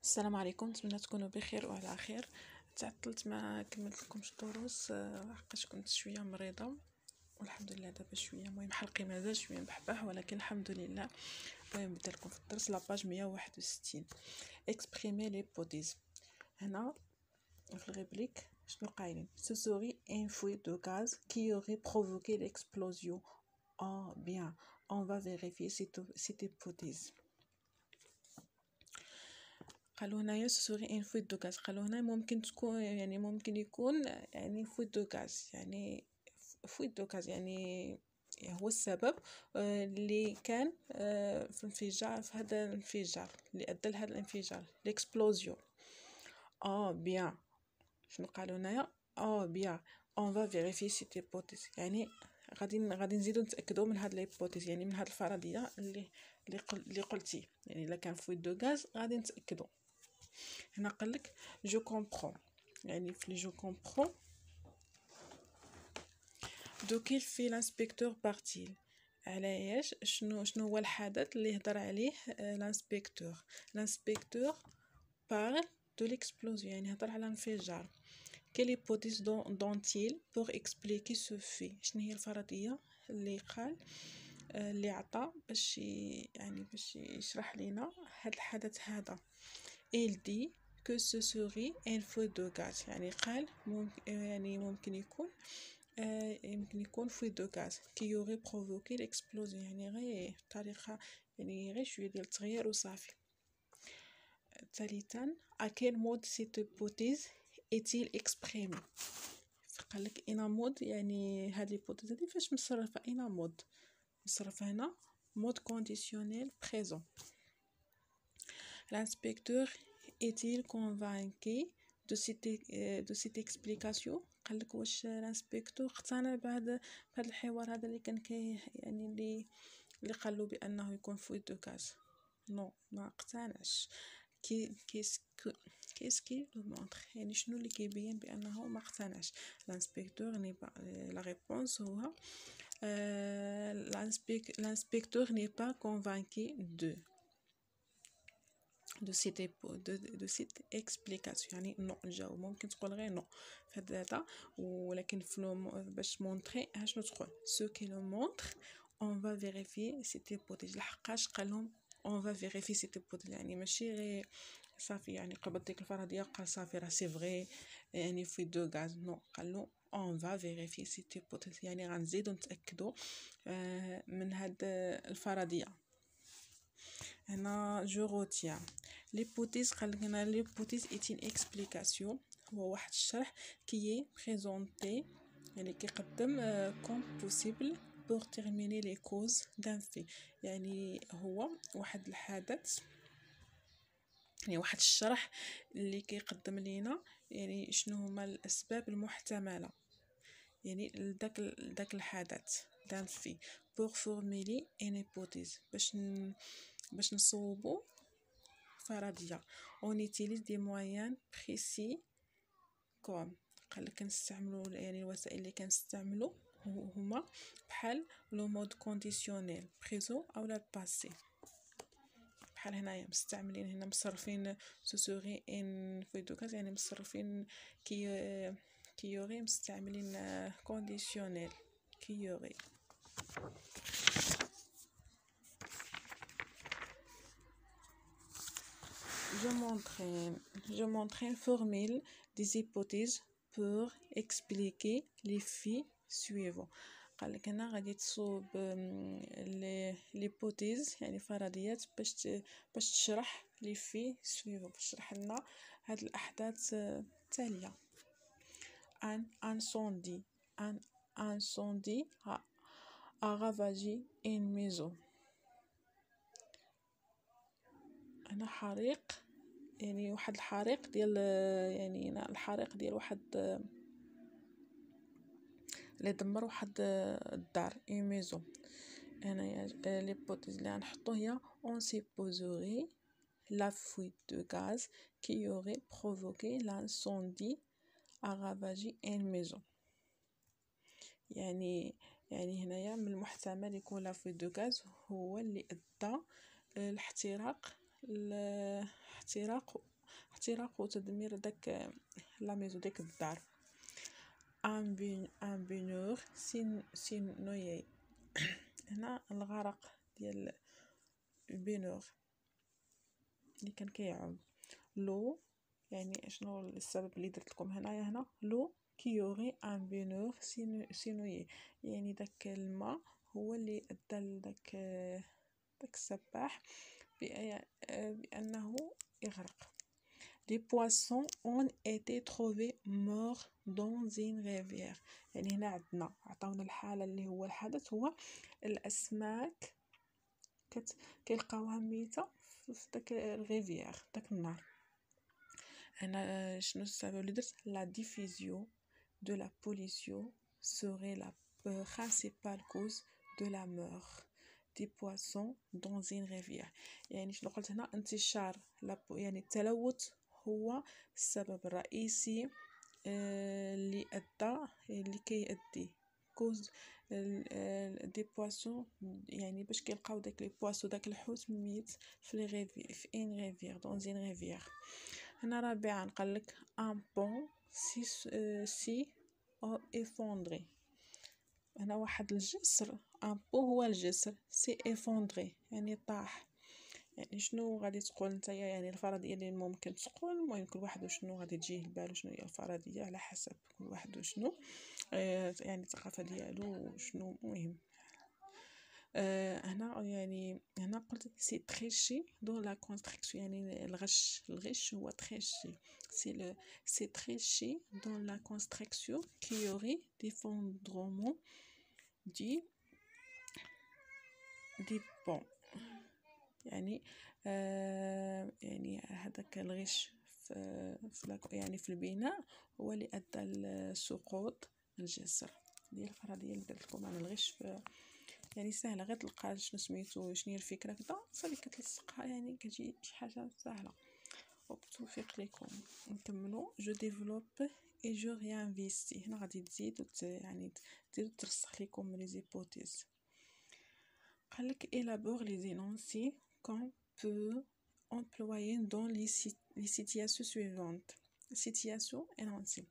السلام عليكم، نتمنى تكونوا بخير وعلى خير. تعطلت ما كملت لكمش الدروس حقاش كنت شويه مريضه، والحمد لله دابا شويه. المهم حلقي مازال شويه مبحبح، ولكن الحمد لله. المهم نبدا لكم في الدرس لاباج 161. اكسبريمي ليبوتيز. هنا في الغيبليك شنو قايلين؟ سو سوري ان فوي دو غاز كي يوري بروفوكي ليكسبلوزيون. bien, on va vérifier cette hypothèse. قالوا هنايا سوري ان فويت دو غاز. قالوا هنا ممكن تكون، يعني ممكن يكون يعني فويت دو غاز، يعني فويت دو غاز يعني هو السبب اللي كان في الانفجار، في هذا الانفجار اللي ادى لهذا الانفجار، ليكسبلوزيون. بيان. شنو قالوا هنايا؟ بيان اون فا فيريفي سيت هيبوتيز، يعني غادي نزيدو نتاكدوا من هاد الهيبوتيز، يعني من هاد الفرضيه اللي قلتي. يعني الا كان فويت دو غاز غادي نتاكدوا. هنا قالك جو كومبرون، يعني في جو كومبرون دو كيل في لانسبكتور بارتيل. علاش؟ شنو هو الحدث اللي هضر عليه لانسبكتور بار دو ليكسبلوزيون، يعني هضر على الانفجار. كيل هيبوتيز دونتيل بور اكسبليكي سو في. شنو هي الفرضيه اللي قال، اللي عطى باش يعني باش يشرح لينا هذا الحدث هذا؟ il dit que ce serait un feu de gaz، يعني قال ممكن يكون feu de gaz qui aurait provoqué l'explosion، يعني غير طريقة، يعني غير شوية ديال التغيير وصافي. ثالثا à quel mode cette hypothèse est-il exprimé؟ قالك إنا مود، يعني هاد الهيبوتيز هادي فاش مصرفة، إنا مود مصرفة هنا مود كونديسيونيل بريزون. l'inspecteur est-il convaincu de cette explication؟ قالك واش الانسبكتور اقتنع بهذا الحوار هذا اللي كان يعني اللي قالوا بانه يكون فويت دو غاز؟ نو، ما اقتنعش. كيسكي لو مونطر، يعني شنو اللي كيبين بانه ما اقتنعش؟ الانسبكتور ني با لا ريبونس هو l'inspecteur n'est pas convaincu de cette explication، يعني نو الجواب ممكن تقول غير نو في هذا، ولكن باش مونطري شنو تقول؟ سو كي لو مونطر اون فا فيريفي سيت هيبوتيز. لحقاش قال لهم اون فا فيريفي سيت هيبوتيز، يعني ماشي غير صافي يعني قبل ديك الفرضيه قال صافي راه سي فغي يعني في دو غاز. نو، قال له اون فا فيريفي سيت هيبوتيز، يعني غنزيدو نتاكدوا من هاد الفرضيه. هنا جو روتيان l'hypothèse. قالك هنا l'hypothèse est une explication، هو واحد الشرح كي بريزونتي، يعني كيقدم comme possible pour terminer les causes d'un fait، يعني هو واحد الحدث، يعني واحد الشرح اللي كيقدم لينا يعني شنو هما الاسباب المحتمله، يعني لذاك الحدث دان في pour formuler une hypothèse، باش نصوبوا فرضيه. on utilise des moyens précis comme، قالك كنستعملوا يعني الوسائل اللي كنستعملوا هما بحال لو مود كونديسيونيل بريزون او لا باسي. بحال هنايا مستعملين، هنا مصرفين سو سوري ان في دوكاز، يعني مصرفين كي يوري، مستعملين كونديسيونيل كي يوري. Je montre une formule des hypothèses pour expliquer les faits suivants. قالك هنا غادي تصوب ليبوتيز، يعني فرضيات باش تشرح لي في سويفون، باش تشرح لنا هاد الاحداث التاليه. un incendie a ravagé une maison. هنا حريق، يعني واحد الحريق ديال، يعني الحريق ديال واحد اللي دمر واحد الدار، اي ميزون. هنايا ليبوتيز اللي غنحطو هي اون سيبوزوري لا فويت دو غاز كي يوري بروفوكي لانسوندي ا رافاجي ان ميزون، يعني هنايا من المحتمل يكون لا فويت دو غاز هو اللي ادى الاحتراق احتراق وتدمير داك لا ميزو ديك الدار. ان بينور سينويي، هنا الغرق ديال البينور اللي كان كيعوم. لو يعني شنو السبب اللي درت لكم هنا لو كيوري ان بينور سينويي، يعني داك الماء هو اللي ادى لداك السباح بانه يغرق. Les poissons ont été trouvés morts dans une rivière. يعني هنا عندنا عطاونا الحالة اللي هو الحدث هو الأسماك كيلقاوها ميتة في داك الريفيير داك النهر. هنا شنو السبب اللي درت؟ la diffusion de la pollution serait la principale cause de la mort des poissons dans une rivière. يعني شنو قلت هنا؟ انتشار يعني التلوث هو السبب الرئيسي اللي كيؤدي كوز دي بواسون، يعني باش كيلقاو داك لي بواسو داك الحوت ميت في لي ريفير في ان ريفير دون زين ريفير. هنا رابعا قالك ان بون سي او افوندري، هنا واحد الجسر، ان بو هو الجسر، سي افوندري يعني طاح. يعني شنو غادي تقول نتايا؟ يعني الفرضيه اللي ممكن تقول، المهم كل واحد وشنو غادي تجيه لبالو شنو هي الفرضيه على حسب كل واحد وشنو يعني الثقافه ديالو وشنو مهم. هنا قلت سي تريشي دون لا كونستركسيون، يعني الغش هو تريشي، سي تريشي دون لا كونستركسيون كي يوري ديفوندرومون دي بون. يعني يعني هذاك الغش يعني في البناء هو اللي ادى لسقوط الجسر. ديال الفرضيه اللي درت لكم عن الغش يعني سهله، غير تلقى شنو سميتو شنو هي الفكره كذا صافي كتلصقها، يعني كتجي شي حاجه سهله. وبالتوفيق لكم. نكملوا. جو ديفلوب اي جو ريانفيستي، هنا غادي تزيد يعني تزيد ترسخ لكم لي زيبوتيز. قالك élabore les énoncés qu'on peut employer dans les situations suivantes. situation énoncé.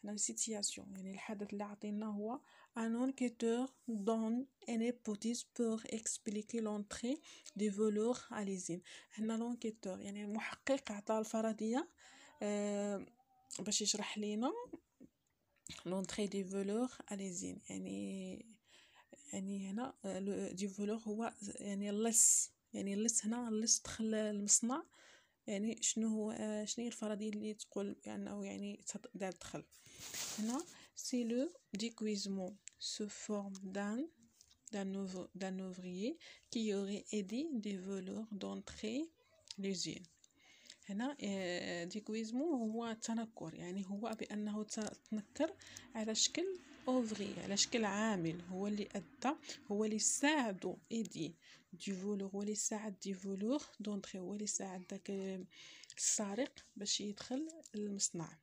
هنا situation يعني الحدث اللي عطينا هو un enquêteur donne une hypothèse pour expliquer l'entrée des voleurs à l'usine. هنا l'enquêteur يعني المحقق عطى الفرضية باش يشرح لينا l'entrée des voleurs à l'usine. يعني هنا دي فولور هو يعني اللص، يعني اللص هنا اللص دخل المصنع. يعني شنو هو شنو هي الفرضيه اللي تقول بانه يعني دخل هنا؟ سي لو ديكويزمون سو فورم d'un ouvrier qui aurait aidé des voleurs d'entrer l'usine. هنا ديكويزمون هو التنكر، يعني هو بانه تنكر على شكل اوفري، على شكل عامل، هو اللي ادى، هو اللي ساعدو ايدي دي فولور، هو اللي ساعد دي فولور دونطري، هو اللي ساعد داك السارق باش يدخل المصنع.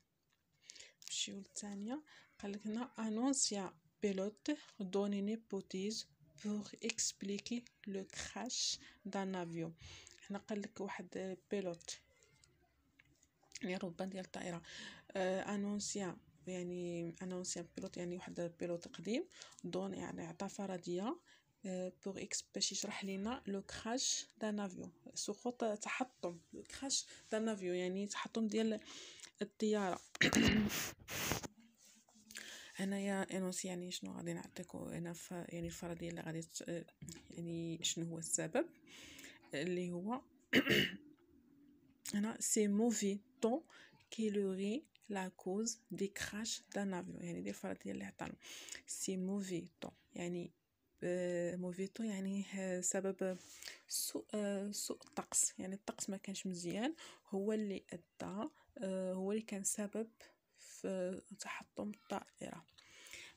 نمشيو للثانيه. قالك هنا ان اونسيان بيلوت دون une hypothèse pour expliquer le crash d'un avion. هنا قالك واحد بيلوت يعني ربان ديال الطائره، انونسيان يعني انونسيان بيلوت يعني واحد بيلوت قديم، دون يعني عطى فرضيه بوغ اكس باش يشرح لينا لو كراش دان افيون، سقوط تحطم، لو كراش دان افيون يعني تحطم ديال الطياره. هنايا انونسي يعني شنو غادي نعطيكم هنا يعني الفرضيه اللي غادي يعني شنو هو السبب اللي هو هنا سي موفي طون كيلوري لا كوز دي كراش دان افيون، يعني دي الفرضيه اللي عطانا سي موفي طون يعني موفي طون يعني سبب سوء الطقس، يعني الطقس ما كانش مزيان، هو اللي ادى هو اللي كان سبب في تحطم الطائره.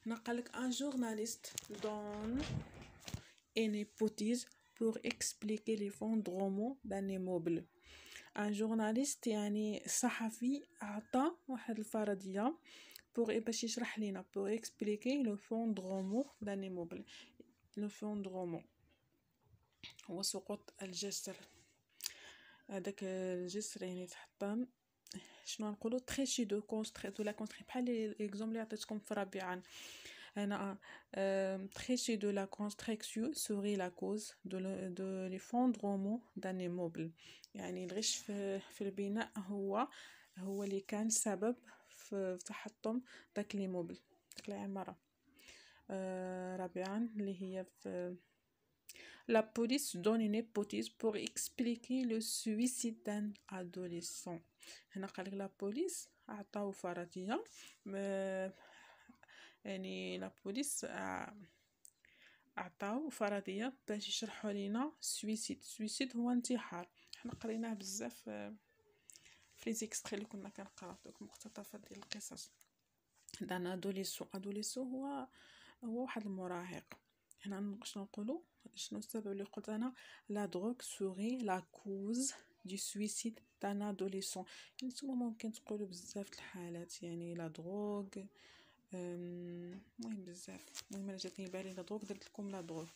هنا قالك ان جورناليست دون ان هيبوتيز pour expliquer l'effondrement d'un immeuble. ان جورناليست يعني صحفي عطى واحد الفرضيه باش يشرح لينا pour expliquer l'effondrement d'un immeuble. l'effondrement هو سقوط الجسر. هذاك الجسر يعني تحطم شنو نقولوا تريشي دو كونستري دو لا كونستري بحال ليكزومبل اللي عطيتكم في رابعا هنا تريشي دو لا كونستركسيون سوري لا كوز دو ليفوندرومون دان ايموبل يعني الغش في البناء هو اللي كان سبب في تحطم داك ليموبل داك العمارة. رابعا اللي هي في La police donne une hypothèse pour expliquer le suicide d'un adolescent. هنا قالك لا بوليس عطاو فرضية يعني لا بوليس عطاو فرضية باش يشرحوا لينا سويسيد هو انتحار. حنا قريناه بزاف في لي زيكستري اللي كنا كنقراو دوك مقتطفات ديال القصص. دان ادوليسون هو واحد المراهق. هنا شنو نقولوا شنو السبب اللي قلت انا لا دروغ سوري لا كوز دو سويسيد دان ادوليسون. يعني نتوما ممكن تقولوا بزاف الحالات يعني لا دروغ المهم بزاف. المهم انا جاتني بالي لا دروغ درت لكم لا دروغ.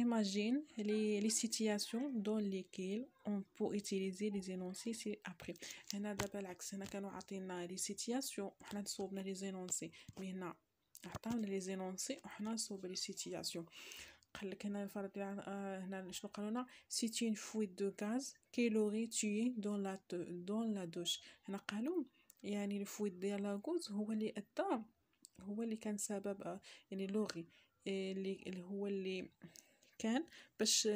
Imagine les situations dans lesquelles on peut utiliser les énoncés ci-après. هنا دابا العكس هنا كانوا عاطينا لي سيتياسيون وحنا صوبنا لي زينونسي مي هنا عطاونا لي زينونسي وحنا صوب لي سيتياسيون. قالك هنا الفرض هنا شنو قالونا سي اون فويت دو غاز كي لوري تيي دون لا دوش. هنا قالوا يعني الفويت ديال لاغوز هو اللي كان سبب يعني لوري اللي هو اللي كان باش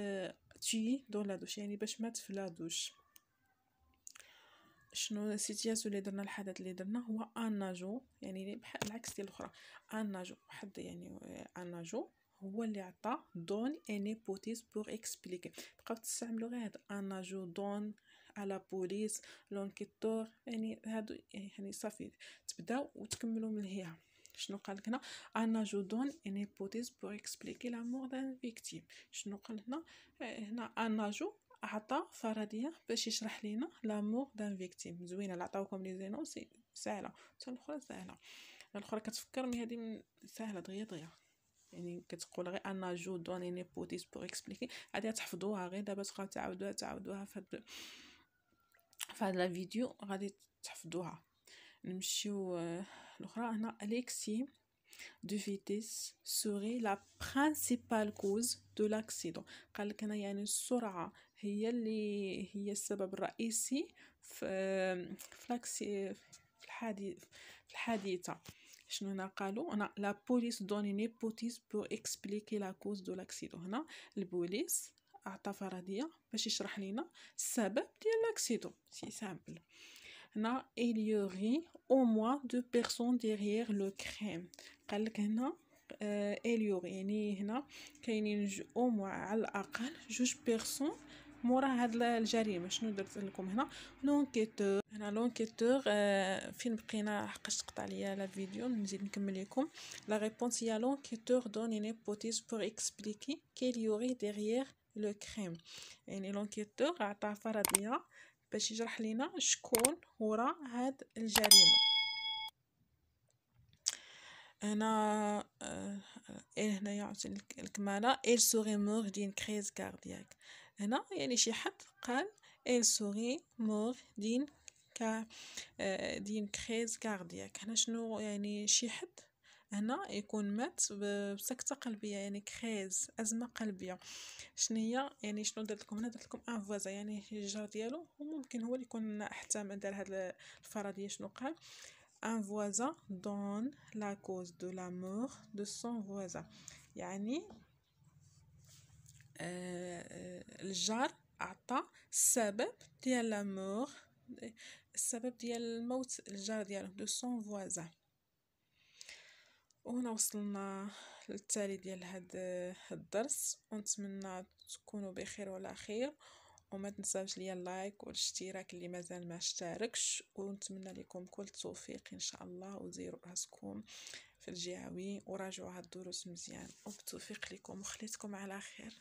تي دون لا دوش يعني باش مات في لا دوش. شنو السيتياسيون اللي درنا الحدث اللي درنا هو اناجو يعني بحال العكس ديال الاخرى اناجو واحد يعني اناجو هو اللي عطى دون ان هيبوتيز بور اكسبليكي. بقاو تستعملوا غير هذا اناجو دون على بوليس لونكيتور يعني هادو يعني صافي تبداو وتكملوا من هنا. شنو قال هنا ان اجودون ان هيبوتيز بور اكسبليكي لا مور دان فيكتيم. شنو قال هنا ان اجو عطى فرضيه باش يشرح لينا لا مور دان فيكتيم. زوينه اللي عطاوكم لي زينونسي سهله حتى الاخرى سهله. الاخرى كتفكر مي هذه سهله دغيا يعني كتقول غير ان اجو دون ان هيبوتيز بور اكسبليكي غادي تحفظوها غير دابا تبقاو تعاودوها في هذا الفيديو غادي تحفظوها. نمشيو الاخرى هنا Alexis de vitesse serait la principale cause de l'accident. قال لك هنا يعني السرعه هي السبب الرئيسي في الحادثه. شنو هنا قالوا هنا لا بوليس دون une hypothèse pour expliquer la cause de l'accident. هنا البوليس عطى فرضيه باش يشرح لنا السبب ديال الاكسيدون سي سامبل. هنا il y aurait au moins 2 personnes derrière le crime. قال لك هنا il y aurait يعني هنا كاينين au moins على الاقل 2 بيرسون مورا هاد الجريمه. شنو درت لكم هنا لونكيتور فين بقينا حقاش تقطع ليا لا فيديو نزيد نكمل لكم لا ريبونس يا لونكيتور دون une hypothèse pour expliquer qu'il y aurait derrière le crime. يعني لونكيتور عطى فرضيه باش يشرح لينا شكون ورا هاد الجريمه. انا هنا يعطي الكماله il serait mort d'une crise cardiaque. هنا يعني شي حد قال il serait mort d'une crise cardiaque. هنا شنو يعني شي حد هنا يكون مات بسكتة قلبية يعني كريز أزمة قلبية. شنو هي يعني شنو درت لكم هنا درت لكم ان فوازا يعني الجار ديالو وممكن هو اللي يكون احتمال دار هاد الفرضيه. شنو قال un voisin donne la cause de la mort de son voisin يعني الجار عطى السبب ديال لا مور السبب ديال الموت الجار ديالو de son voisin. وهنا وصلنا للتالي ديال هذا الدرس ونتمنى تكونوا بخير وعلى خير وما تنساوش ليا اللايك والاشتراك اللي مازال ما اشتركش ونتمنى لكم كل التوفيق ان شاء الله وديروا راسكم في الجهوي وراجعوا هاد الدروس مزيان وبالتوفيق لكم وخليتكم على خير.